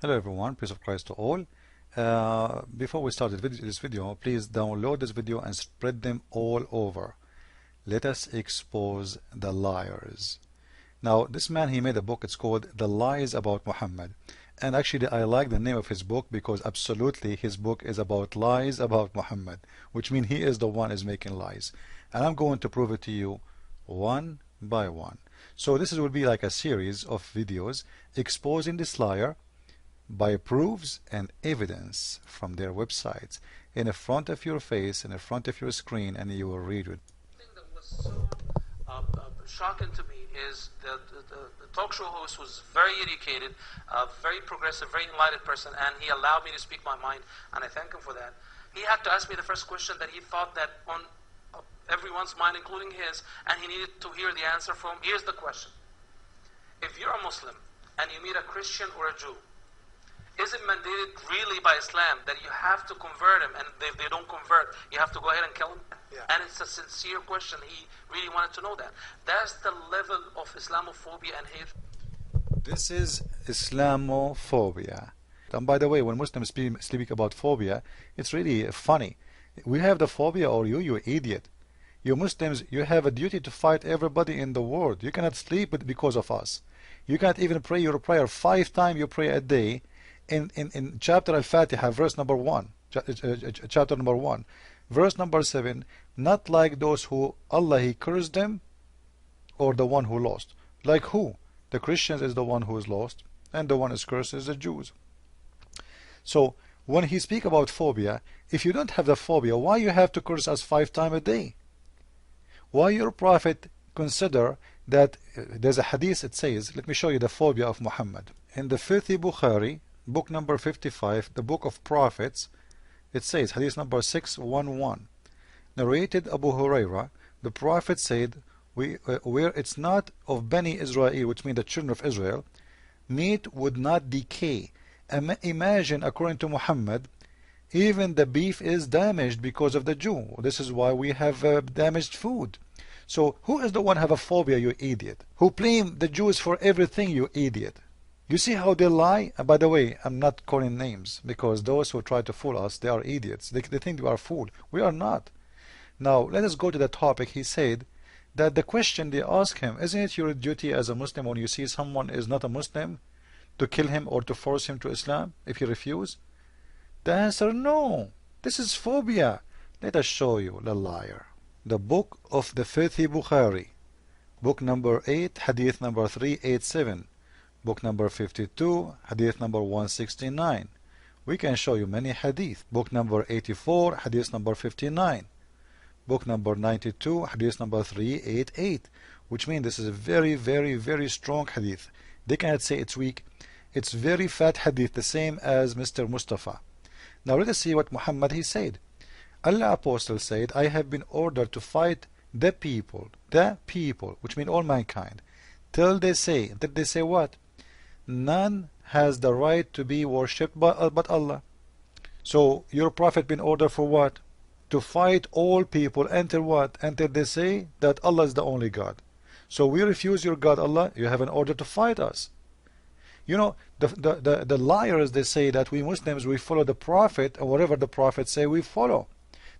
Hello everyone, peace of Christ to all. Before we start this video, please download this video and spread them all over. Let us expose the liars. Now this man, he made a book, it's called The Lies About Muhammad. And actually I like the name of his book because absolutely his book is about lies about Muhammad, which means he is the one is making lies. And I'm going to prove it to you one by one. So this will be like a series of videos exposing this liar by proofs and evidence from their websites in front of your face, in front of your screen, and you will read it. The thing that was so shocking to me is that the talk show host was very educated, very progressive, very enlightened person, and he allowed me to speak my mind, and I thank him for that. He had to ask me the first question that he thought that on everyone's mind, including his, and he needed to hear the answer from. Here's the question. If you're a Muslim and you meet a Christian or a Jew, is it mandated really by Islam that you have to convert them, and if they don't convert, you have to go ahead and kill them? Yeah. And it's a sincere question. He really wanted to know that. That's the level of Islamophobia and hate. This is Islamophobia. And by the way, when Muslims speak about phobia, it's really funny. We have the phobia, or you idiot. You Muslims, you have a duty to fight everybody in the world. You cannot sleep because of us. You can't even pray your prayer 5 times you pray a day. In chapter Al-Fatiha, verse number 1, chapter number 1, verse number 7, not like those who Allah He cursed them, or the one who lost. Like who? The Christians is the one who is lost, and the one is cursed is the Jews. So when he speak about phobia, if you don't have the phobia, why you have to curse us 5 times a day? Why your prophet consider that there's a hadith, it says, let me show you the phobia of Muhammad. In the filthy Bukhari, book number 55, the book of prophets, it says, hadith number 611, narrated Abu Huraira, the prophet said, where it's not of Bani Israel, which means the children of Israel, meat would not decay. Imagine, according to Muhammad, even the beef is damaged because of the Jew. This is why we have damaged food. So who is the one have a phobia, you idiot? Who blame the Jews for everything, you idiot? You see how they lie? And by the way, I'm not calling names, because those who try to fool us, they are idiots. They think we are fooled. We are not. Now, let us go to the topic. He said that the question they ask him, isn't it your duty as a Muslim when you see someone is not a Muslim to kill him or to force him to Islam if he refuses? The answer, no. This is phobia. Let us show you the liar. The book of the filthy Bukhari, book number 8, hadith number 387. Book number 52, hadith number 169. We can show you many hadith. Book number 84, hadith number 59. Book number 92, hadith number 388. Which means this is a very, very, very strong hadith. They cannot say it's weak. It's very fat hadith, the same as Mr. Moustafa. Now let us see what Muhammad he said. Allah Apostle said, I have been ordered to fight the people, which means all mankind, till they say what? None has the right to be worshipped but Allah. So your prophet been ordered for what? To fight all people until what? Until they say that Allah is the only God. So we refuse your God Allah, you have an order to fight us. You know, the liars, they say that we Muslims, we follow the prophet, and whatever the prophet say, we follow.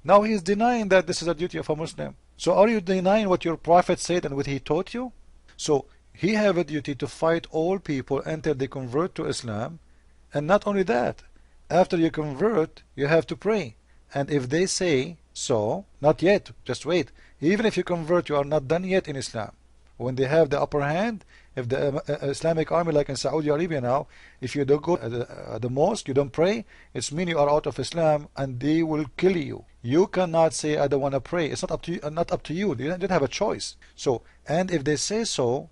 Now he is denying that this is a duty of a Muslim. So are you denying what your prophet said and what he taught you? So he have a duty to fight all people until they convert to Islam. And not only that, after you convert, you have to pray. And if they say so, not yet, just wait. Even if you convert, you are not done yet in Islam. When they have the upper hand, if the Islamic army, like in Saudi Arabia now, if you don't go to the mosque, you don't pray, it's mean you are out of Islam, and they will kill you. You cannot say I don't want to pray. It's not up to you. Not up to you. You don't have a choice. So, and if they say so,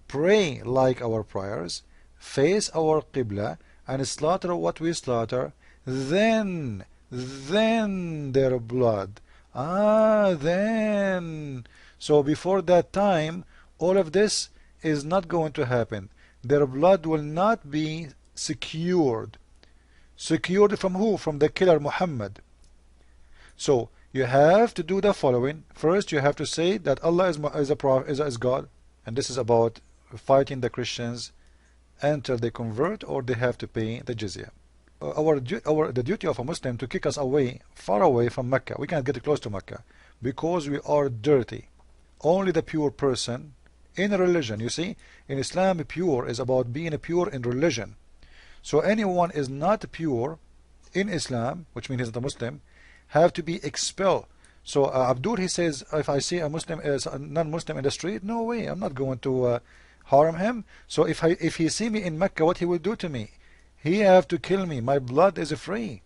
pray like our prayers, face our Qibla, and slaughter what we slaughter, then their blood. Then. So before that time, all of this is not going to happen. Their blood will not be secured. Secured from who? From the killer Muhammad. So you have to do the following. First, you have to say that Allah is God, and this is about fighting the Christians until they convert or they have to pay the jizya. The duty of a Muslim to kick us away, far away from Mecca. We can't get close to Mecca because we are dirty. Only the pure person in religion, you see, in Islam, pure is about being pure in religion. So anyone is not pure in Islam, which means he's not a Muslim, have to be expelled. So Abdul, he says, if I see a Muslim as a non-Muslim in the street, no way, I'm not going to harm him. So if he see me in Mecca, what he will do to me? He have to kill me. My blood is free.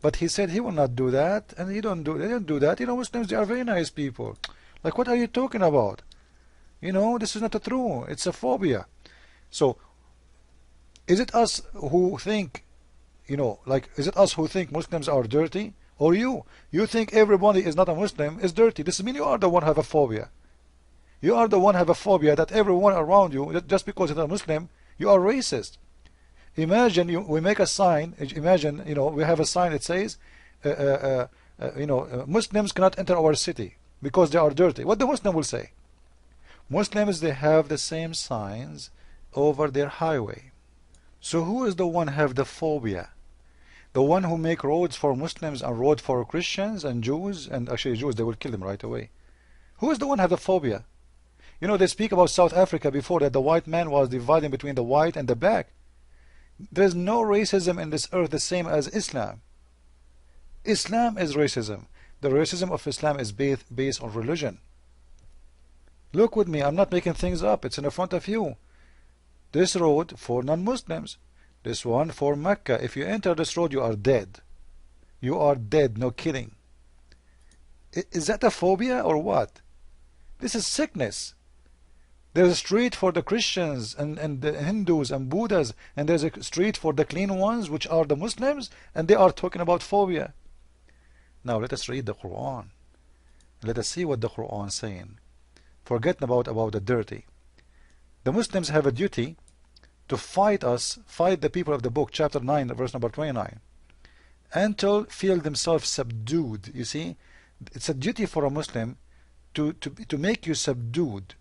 But he said he will not do that, and they don't do that. You know, Muslims, they are very nice people. Like, what are you talking about? You know, this is not true. It's a phobia. So, is it us who think, you know, like, is it us who think Muslims are dirty? Or you? You think everybody is not a Muslim is dirty. This means you are the one who have a phobia. You are the one who have a phobia that everyone around you, just because you're a Muslim, you are racist. Imagine we make a sign. Imagine, you know, we have a sign that says, Muslims cannot enter our city because they are dirty. What the Muslim will say? Muslims, they have the same signs over their highway. So who is the one who have the phobia? The one who make roads for Muslims and road for Christians and Jews, and actually Jews, they will kill them right away. Who is the one who have the phobia? You know, they speak about South Africa before, that the white man was dividing between the white and the black. There is no racism in this earth the same as Islam. Islam is racism. The racism of Islam is based on religion. Look with me, I'm not making things up. It's in the front of you. This road for non-Muslims. This one for Mecca. If you enter this road, you are dead. You are dead, no kidding. Is that a phobia or what? This is sickness. There's a street for the Christians and the Hindus and Buddhas, and there's a street for the clean ones, which are the Muslims, and they are talking about phobia. Now let us read the Quran. Let us see what the Quran is saying. Forget about the dirty. The Muslims have a duty to fight the people of the book, chapter 9, verse number 29, until feel themselves subdued. You see, it's a duty for a Muslim to make you subdued.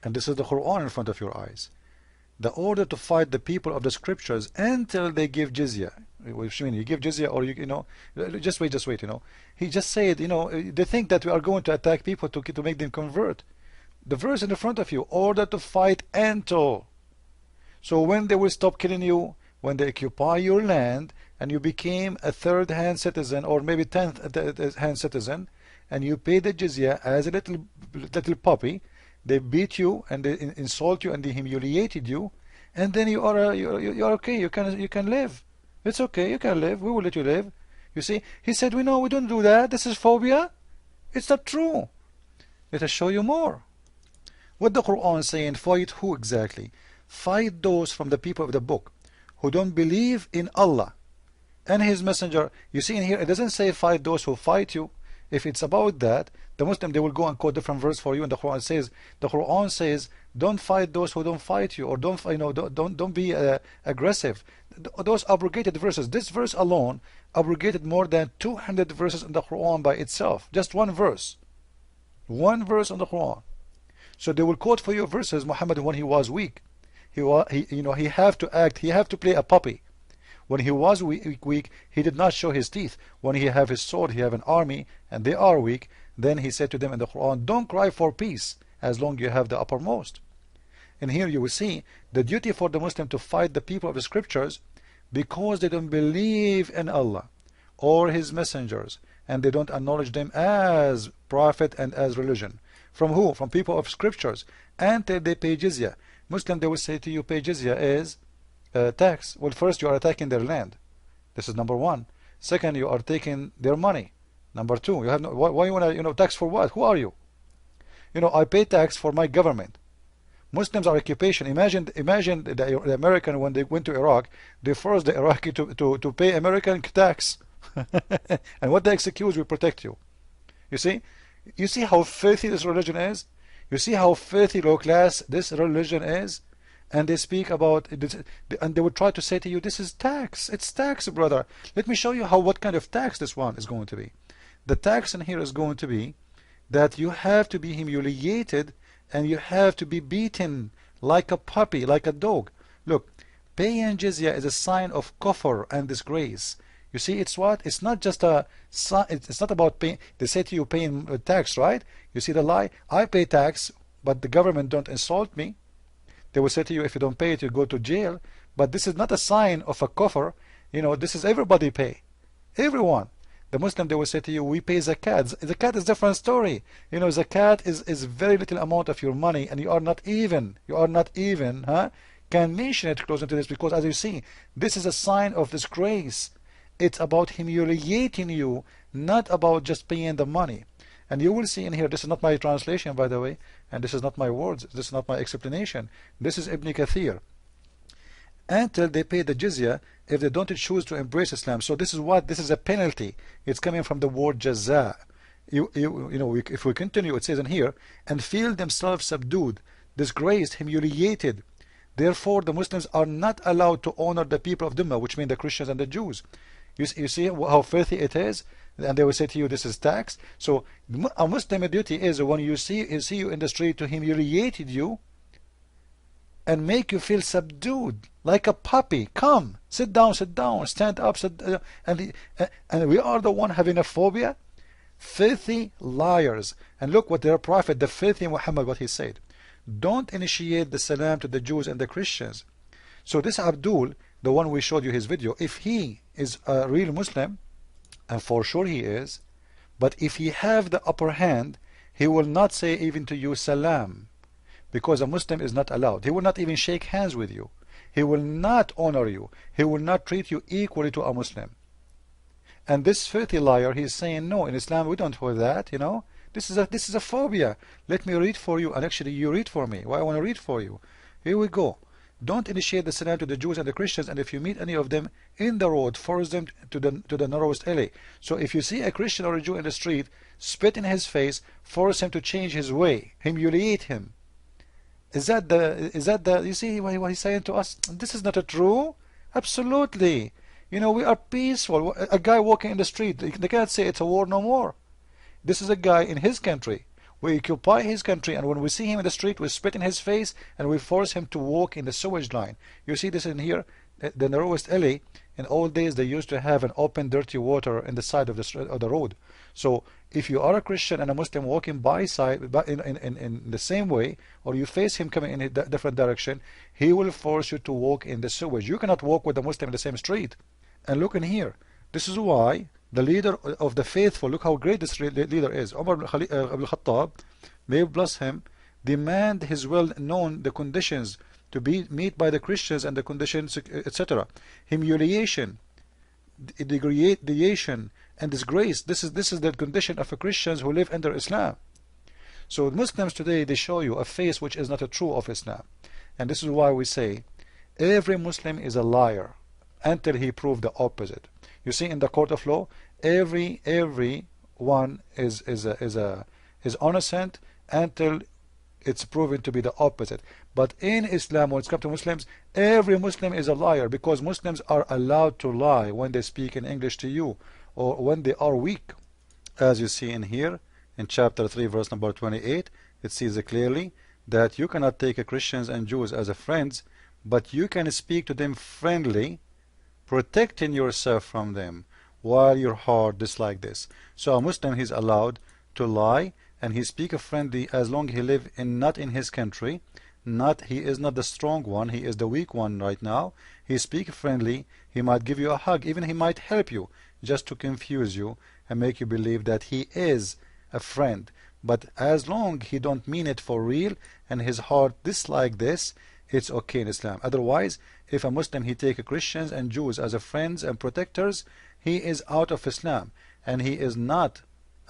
And this is the Quran in front of your eyes. The order to fight the people of the scriptures until they give jizya. Which means you give jizya, or you know, just wait, you know. He just said, you know, they think that we are going to attack people to make them convert. The verse in the front of you, order to fight until. So when they will stop killing you, when they occupy your land, and you became a third-hand citizen, or maybe 10th-hand citizen, and you pay the jizya as a little puppy, they beat you and they insult you and they humiliated you, and then you are okay. You can live. It's okay. You can live. We will let you live. You see, he said, we don't do that. This is phobia. It's not true. Let us show you more. What the Quran is saying, fight who exactly? Fight those from the people of the book who don't believe in Allah and His Messenger. You see in here, it doesn't say fight those who fight you. If it's about that, the Muslim, they will go and quote different verse for you, and the Quran says, don't fight those who don't fight you, or don't be aggressive. Those abrogated verses. This verse alone abrogated more than 200 verses in the Quran by itself. Just one verse on the Quran. So they will quote for you verses. Muhammad, when he was weak, he have to act. He have to play a puppy. When he was weak, he did not show his teeth. When he have his sword, he have an army, and they are weak. Then he said to them in the Quran, don't cry for peace as long you have the uppermost. And here you will see the duty for the Muslim to fight the people of the scriptures because they don't believe in Allah or His messengers, and they don't acknowledge them as prophet and as religion. From who? From people of scriptures. Until they pay jizya. Muslim, they will say to you, pay jizya is tax. Well, first you are attacking their land. This is number one. Second, you are taking their money. Number two, you have no, why you want to tax for what? Who are you? I pay tax for my government. Muslims are occupation. Imagine the American, when they went to Iraq, they forced the Iraqi to pay American tax. And what they execute will protect you. You see how filthy this religion is? You see how filthy low class this religion is? And they speak about it, and they will try to say to you, this is tax. It's tax, brother. Let me show you what kind of tax this one is going to be. The tax in here is going to be that you have to be humiliated and you have to be beaten like a puppy, like a dog. Look, paying jizya is a sign of kufr and disgrace. You see, it's what? It's not just it's not about paying. They say to you paying tax, right? You see the lie? I pay tax, but the government don't insult me. They will say to you, if you don't pay it, you go to jail. But this is not a sign of a kufr. You know, this is everybody pay. Everyone. The Muslim, they will say to you, we pay zakat. Zakat is a different story. You know, zakat is very little amount of your money, and you are not even, can mention it close to this, because as you see, this is a sign of disgrace. It's about humiliating you, not about just paying the money. And you will see in here, this is not my translation, by the way, and this is not my words, this is not my explanation. This is Ibn Kathir. Until they pay the jizya, if they don't choose to embrace Islam. So this is what? This is a penalty. It's coming from the word jaza. You know, if we continue, it says in here, and feel themselves subdued, disgraced, humiliated. Therefore, the Muslims are not allowed to honor the people of Dhimma, which mean the Christians and the Jews. You see how filthy it is? And they will say to you, this is tax. So a Muslim duty is when you see you in the street to humiliate you and make you feel subdued, like a puppy. Come, sit down, stand up, and we are the one having a phobia. Filthy liars. And look what their prophet, the filthy Muhammad, what he said. Don't initiate the salam to the Jews and the Christians. So this Abdul, the one we showed you his video, if he is a real Muslim, and for sure he is, but if he have the upper hand, he will not say even to you salam, because a Muslim is not allowed. He will not even shake hands with you. He will not honor you. He will not treat you equally to a Muslim. And this filthy liar, he is saying, no, in Islam we don't do that, you know. This is a phobia. Let me read for you, and actually you read for me. Why I want to read for you. Here we go. Don't initiate the salam to the Jews and the Christians, and if you meet any of them in the road, force them to the narrowest alley. So if you see a Christian or a Jew in the street, spit in his face, force him to change his way, humiliate him. Is that the you see what he's saying to us? This is not a true. Absolutely. You know, we are peaceful. A guy walking in the street, they can't say it's a war no more. This is a guy in his country. We occupy his country, and when we see him in the street, we spit in his face and we force him to walk in the sewage line. You see this in here, the narrowest alley. In old days, they used to have an open, dirty water in the side of the road. So if you are a Christian and a Muslim walking by in the same way, or you face him coming in a different direction, he will force you to walk in the sewage. You cannot walk with a Muslim in the same street. And look in here. This is why the leader of the faithful, look how great this leader is. Umar ibn Khattab, may bless him, demand his well-known the conditions to be met by the Christians and the conditions, etc. Humiliation, degradation, and disgrace. This is the condition of a Christians who live under Islam. So Muslims today, they show you a face which is not a true of Islam. And this is why we say every Muslim is a liar until he proves the opposite. You see, in the court of law, every one is innocent until it's proven to be the opposite. But in Islam, when it comes to Muslims, every Muslim is a liar, because Muslims are allowed to lie when they speak in English to you, or when they are weak. As you see in here, in chapter 3, verse number 28, it says clearly that you cannot take Christians and Jews as friends, but you can speak to them friendly, protecting yourself from them while your heart dislike this. So a Muslim, he's allowed to lie, and he speak friendly as long he live not in his country. He is not the strong one, he is the weak one right now. He speak friendly, he might give you a hug, even he might help you just to confuse you and make you believe that he is a friend. But as long he don't mean it for real and his heart dislike this, it's okay in Islam. Otherwise, if a Muslim he take Christians and Jews as friends and protectors, he is out of Islam, and he is not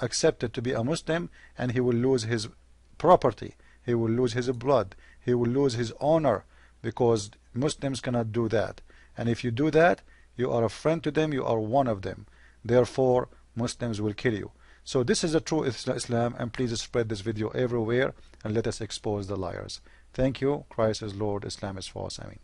accepted to be a Muslim, and he will lose his property, he will lose his blood, he will lose his honor, because Muslims cannot do that. And if you do that, you are a friend to them, you are one of them. Therefore, Muslims will kill you. So this is the true Islam, and please spread this video everywhere and let us expose the liars. Thank you. Christ is Lord. Islam is false. Amen.